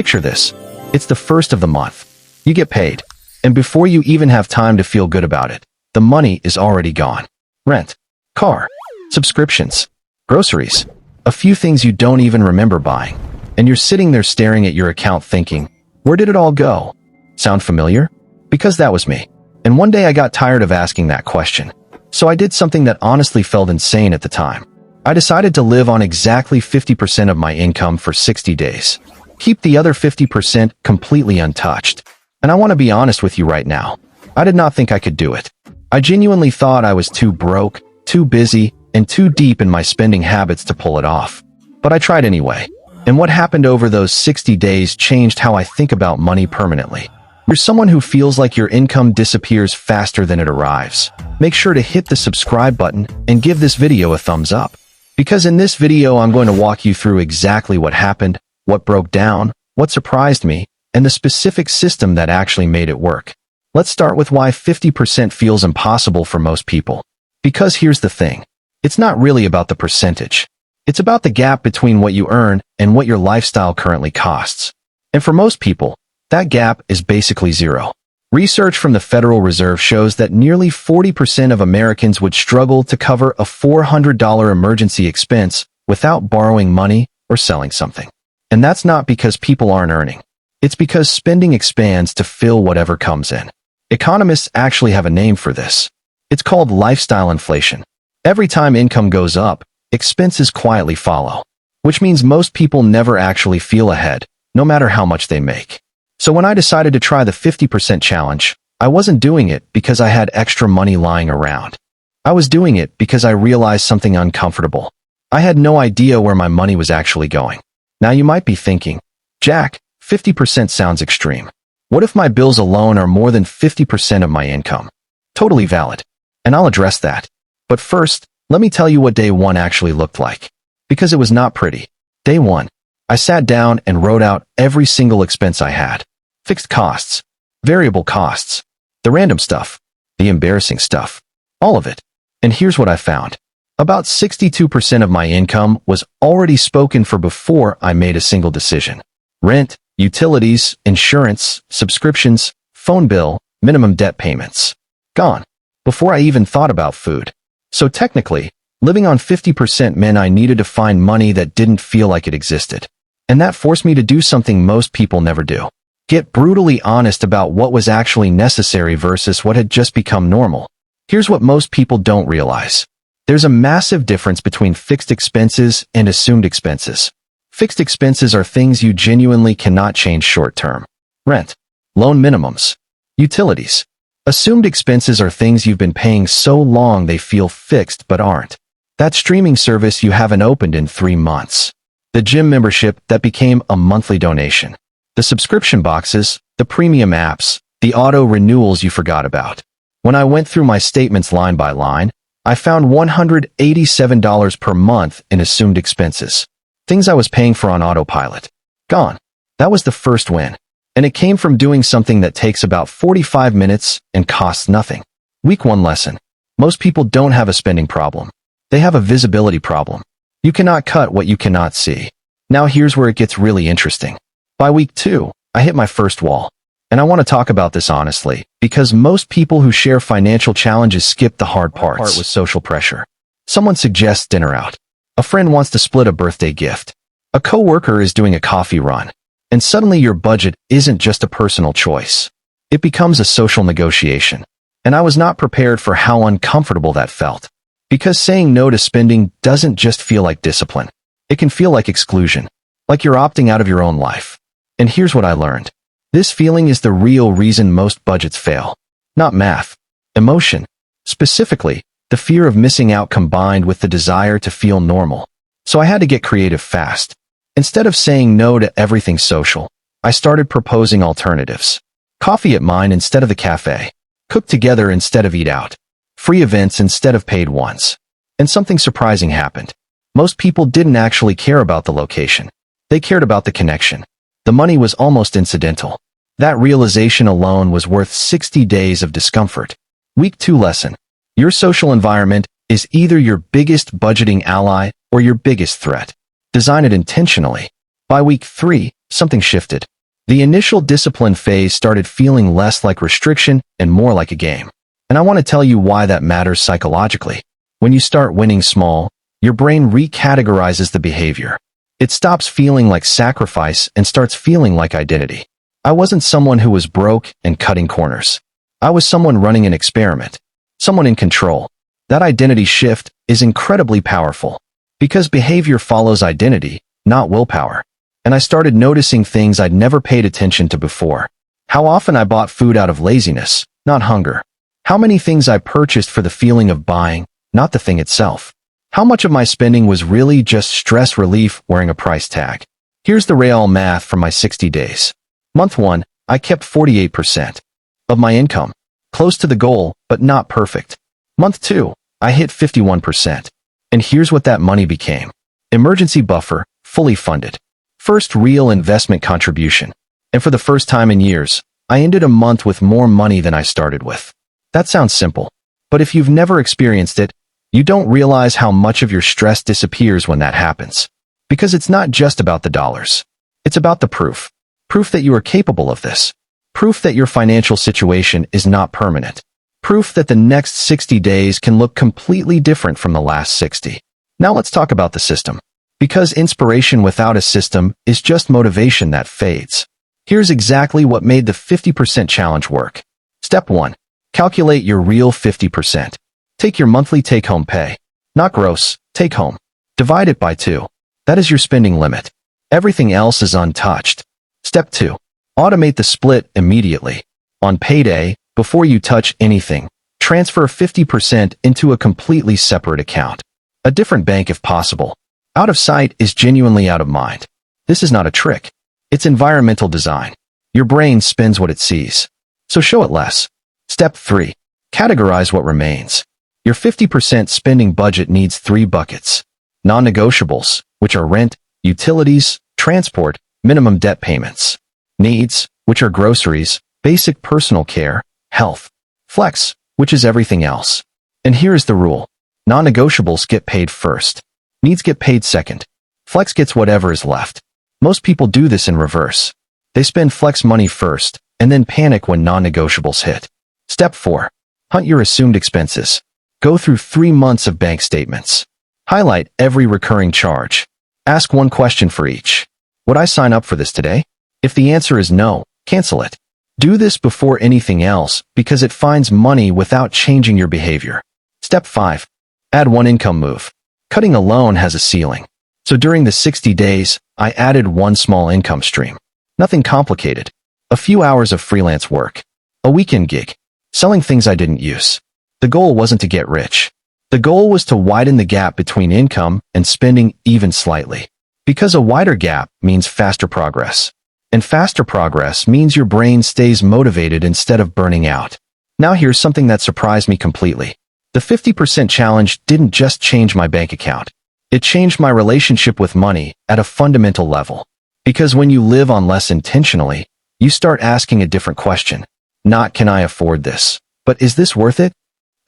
Picture this. It's the first of the month. You get paid. And before you even have time to feel good about it, the money is already gone. Rent, car, subscriptions, groceries, a few things you don't even remember buying. And you're sitting there staring at your account thinking, where did it all go? Sound familiar? Because that was me. And one day I got tired of asking that question. So I did something that honestly felt insane at the time. I decided to live on exactly 50% of my income for 60 days. Keep the other 50% completely untouched. And I want to be honest with you right now. I did not think I could do it. I genuinely thought I was too broke, too busy, and too deep in my spending habits to pull it off. But I tried anyway. And what happened over those 60 days changed how I think about money permanently. You're someone who feels like your income disappears faster than it arrives. Make sure to hit the subscribe button and give this video a thumbs up. Because in this video I'm going to walk you through exactly what happened, what broke down, what surprised me, and the specific system that actually made it work. Let's start with why 50% feels impossible for most people. Because here's the thing. It's not really about the percentage. It's about the gap between what you earn and what your lifestyle currently costs. And for most people, that gap is basically zero. Research from the Federal Reserve shows that nearly 40% of Americans would struggle to cover a $400 emergency expense without borrowing money or selling something. And that's not because people aren't earning. It's because spending expands to fill whatever comes in. Economists actually have a name for this. It's called lifestyle inflation. Every time income goes up, expenses quietly follow, which means most people never actually feel ahead, no matter how much they make. So when I decided to try the 50% challenge, I wasn't doing it because I had extra money lying around. I was doing it because I realized something uncomfortable. I had no idea where my money was actually going. Now you might be thinking, Jack, 50% sounds extreme. What if my bills alone are more than 50% of my income? Totally valid. And I'll address that. But first, let me tell you what day one actually looked like. Because it was not pretty. Day one, I sat down and wrote out every single expense I had. Fixed costs, variable costs, the random stuff, the embarrassing stuff, all of it. And here's what I found. About 62% of my income was already spoken for before I made a single decision. Rent, utilities, insurance, subscriptions, phone bill, minimum debt payments. Gone. Before I even thought about food. So technically, living on 50% meant I needed to find money that didn't feel like it existed. And that forced me to do something most people never do. Get brutally honest about what was actually necessary versus what had just become normal. Here's what most people don't realize. There's a massive difference between fixed expenses and assumed expenses. Fixed expenses are things you genuinely cannot change short-term. Rent, loan minimums, utilities. Assumed expenses are things you've been paying so long they feel fixed but aren't. That streaming service you haven't opened in 3 months. The gym membership that became a monthly donation. The subscription boxes, the premium apps, the auto renewals you forgot about. When I went through my statements line by line, I found $187 per month in assumed expenses. Things I was paying for on autopilot. Gone. That was the first win. And it came from doing something that takes about 45 minutes and costs nothing. Week 1 lesson. Most people don't have a spending problem. They have a visibility problem. You cannot cut what you cannot see. Now here's where it gets really interesting. By week 2, I hit my first wall. And I want to talk about this honestly, because most people who share financial challenges skip the hard parts with social pressure. Someone suggests dinner out. A friend wants to split a birthday gift. A coworker is doing a coffee run. And suddenly your budget isn't just a personal choice. It becomes a social negotiation. And I was not prepared for how uncomfortable that felt. Because saying no to spending doesn't just feel like discipline. It can feel like exclusion. Like you're opting out of your own life. And here's what I learned. This feeling is the real reason most budgets fail. Not math. Emotion. Specifically, the fear of missing out combined with the desire to feel normal. So I had to get creative fast. Instead of saying no to everything social, I started proposing alternatives. Coffee at mine instead of the cafe. Cook together instead of eat out. Free events instead of paid ones. And something surprising happened. Most people didn't actually care about the location. They cared about the connection. The money was almost incidental. That realization alone was worth 60 days of discomfort. Week 2 lesson. Your social environment is either your biggest budgeting ally or your biggest threat. Design it intentionally. By week 3, something shifted. The initial discipline phase started feeling less like restriction and more like a game. And I want to tell you why that matters psychologically. When you start winning small, your brain recategorizes the behavior. It stops feeling like sacrifice and starts feeling like identity. I wasn't someone who was broke and cutting corners. I was someone running an experiment, someone in control. That identity shift is incredibly powerful because behavior follows identity, not willpower. And I started noticing things I'd never paid attention to before. How often I bought food out of laziness, not hunger. How many things I purchased for the feeling of buying, not the thing itself. How much of my spending was really just stress relief wearing a price tag. Here's the real math from my 60 days. Month 1, I kept 48% of my income. Close to the goal, but not perfect. Month 2, I hit 51%. And here's what that money became. Emergency buffer, fully funded. First real investment contribution. And for the first time in years, I ended a month with more money than I started with. That sounds simple. But if you've never experienced it, you don't realize how much of your stress disappears when that happens. Because it's not just about the dollars. It's about the proof. Proof that you are capable of this. Proof that your financial situation is not permanent. Proof that the next 60 days can look completely different from the last 60. Now let's talk about the system. Because inspiration without a system is just motivation that fades. Here's exactly what made the 50% challenge work. Step 1. Calculate your real 50%. Take your monthly take-home pay. Not gross, take-home. Divide it by 2. That is your spending limit. Everything else is untouched. Step 2. Automate the split immediately. On payday, before you touch anything, transfer 50% into a completely separate account. A different bank if possible. Out of sight is genuinely out of mind. This is not a trick. It's environmental design. Your brain spends what it sees. So show it less. Step 3. Categorize what remains. Your 50% spending budget needs 3 buckets. Non-negotiables, which are rent, utilities, transport, minimum debt payments. Needs, which are groceries, basic personal care, health. Flex, which is everything else. And here is the rule. Non-negotiables get paid first. Needs get paid second. Flex gets whatever is left. Most people do this in reverse. They spend flex money first, and then panic when non-negotiables hit. Step 4. Hunt your assumed expenses. Go through 3 months of bank statements. Highlight every recurring charge. Ask one question for each. Would I sign up for this today? If the answer is no, cancel it. Do this before anything else because it finds money without changing your behavior. Step 5. Add one income move. Cutting a loan has a ceiling. So during the 60 days, I added one small income stream. Nothing complicated. A few hours of freelance work. A weekend gig. Selling things I didn't use. The goal wasn't to get rich. The goal was to widen the gap between income and spending even slightly. Because a wider gap means faster progress. And faster progress means your brain stays motivated instead of burning out. Now here's something that surprised me completely. The 50% challenge didn't just change my bank account. It changed my relationship with money at a fundamental level. Because when you live on less intentionally, you start asking a different question. Not can I afford this, but is this worth it?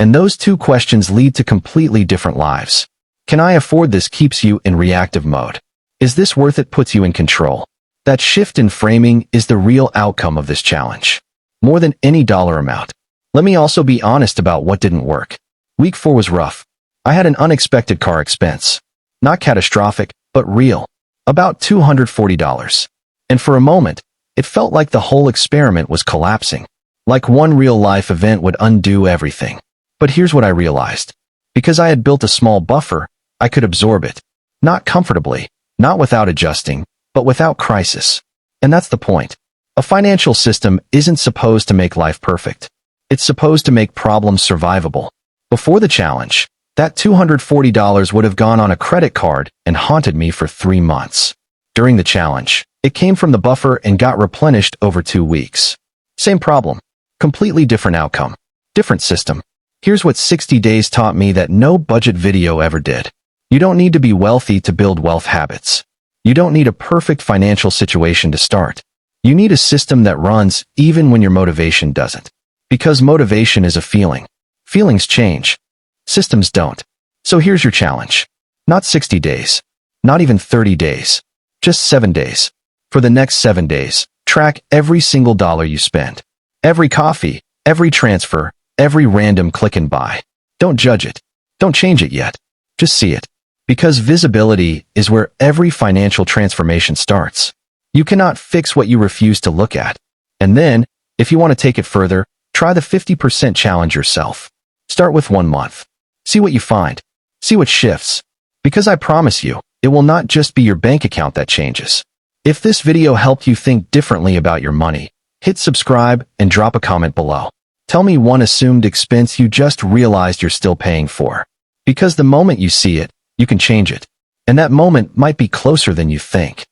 And those 2 questions lead to completely different lives. Can I afford this keeps you in reactive mode. Is this worth it puts you in control. That shift in framing is the real outcome of this challenge. More than any dollar amount. Let me also be honest about what didn't work. Week 4 was rough. I had an unexpected car expense. Not catastrophic, but real. About $240. And for a moment, it felt like the whole experiment was collapsing. Like one real-life event would undo everything. But here's what I realized. Because I had built a small buffer, I could absorb it. Not comfortably, not without adjusting, but without crisis. And that's the point. A financial system isn't supposed to make life perfect. It's supposed to make problems survivable. Before the challenge, that $240 would have gone on a credit card and haunted me for 3 months. During the challenge, it came from the buffer and got replenished over 2 weeks. Same problem. Completely different outcome. Different system. Here's what 60 days taught me that no budget video ever did. You don't need to be wealthy to build wealth habits. You don't need a perfect financial situation to start. You need a system that runs even when your motivation doesn't. Because motivation is a feeling. Feelings change. Systems don't. So here's your challenge. Not 60 days. Not even 30 days. Just 7 days. For the next 7 days, track every single dollar you spend. Every coffee, every transfer, every random click and buy. Don't judge it. Don't change it yet. Just see it. Because visibility is where every financial transformation starts. You cannot fix what you refuse to look at. And then, if you want to take it further, try the 50% challenge yourself. Start with 1 month. See what you find. See what shifts. Because I promise you, it will not just be your bank account that changes. If this video helped you think differently about your money, hit subscribe and drop a comment below. Tell me one assumed expense you just realized you're still paying for. Because the moment you see it, you can change it. And that moment might be closer than you think.